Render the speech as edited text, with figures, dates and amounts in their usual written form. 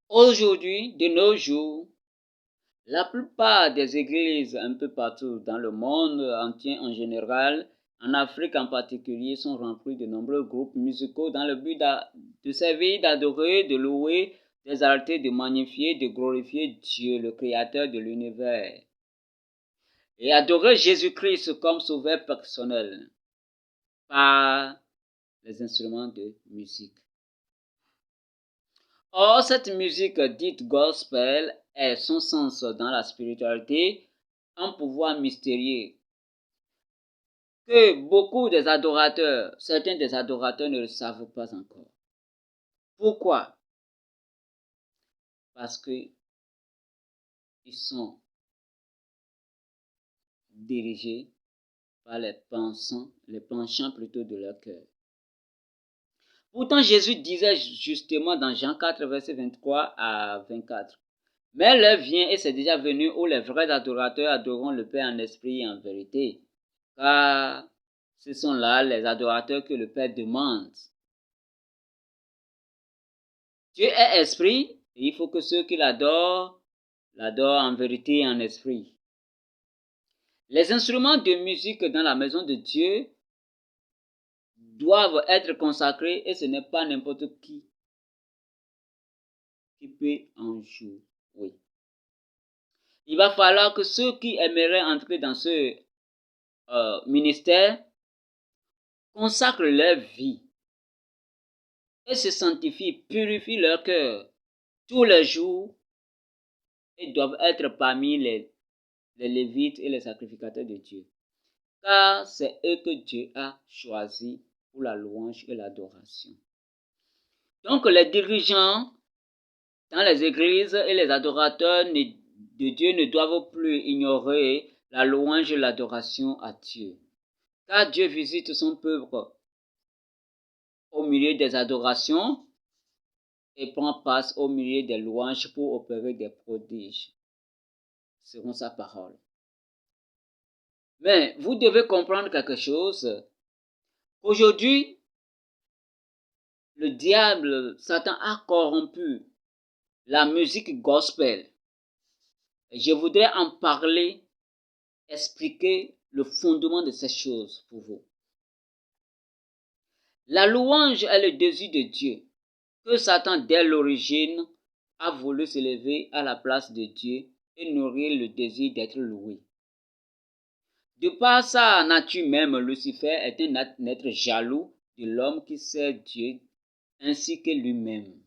Aujourd'hui, de nos jours, la plupart des églises un peu partout dans le monde entier en général, en Afrique en particulier, sont remplies de nombreux groupes musicaux dans le but de servir, d'adorer, de louer, d'exalter, de magnifier, de glorifier Dieu, le Créateur de l'univers, et adorer Jésus-Christ comme sauveur personnel par les instruments de musique. Or, cette musique dite gospel est son sens dans la spiritualité, un pouvoir mystérieux que beaucoup des adorateurs, certains des adorateurs ne le savent pas encore. Pourquoi? Parce que ils sont dirigés par les penchants plutôt de leur cœur. Pourtant, Jésus disait justement dans Jean 4, verset 23 à 24, « Mais l'heure vient et c'est déjà venu où les vrais adorateurs adoreront le Père en esprit et en vérité, car ce sont là les adorateurs que le Père demande. » Dieu est esprit et il faut que ceux qui l'adorent en vérité et en esprit. Les instruments de musique dans la maison de Dieu doivent être consacrés et ce n'est pas n'importe qui peut en jouer. Oui. Il va falloir que ceux qui aimeraient entrer dans ce ministère consacrent leur vie et se sanctifient, purifient leur cœur tous les jours et doivent être parmi les Lévites et les sacrificateurs de Dieu. Car c'est eux que Dieu a choisis pour la louange et l'adoration. Donc les dirigeants dans les églises et les adorateurs de Dieu ne doivent plus ignorer la louange et l'adoration à Dieu. Car Dieu visite son peuple au milieu des adorations et prend part au milieu des louanges pour opérer des prodiges, selon sa parole. Mais vous devez comprendre quelque chose. Aujourd'hui, le diable, Satan a corrompu la musique gospel. Et je voudrais en parler, expliquer le fondement de ces choses pour vous. La louange est le désir de Dieu, que Satan dès l'origine a voulu s'élever à la place de Dieu et nourrir le désir d'être loué. De par sa nature même, Lucifer est un être jaloux de l'homme qui sert Dieu ainsi que lui-même.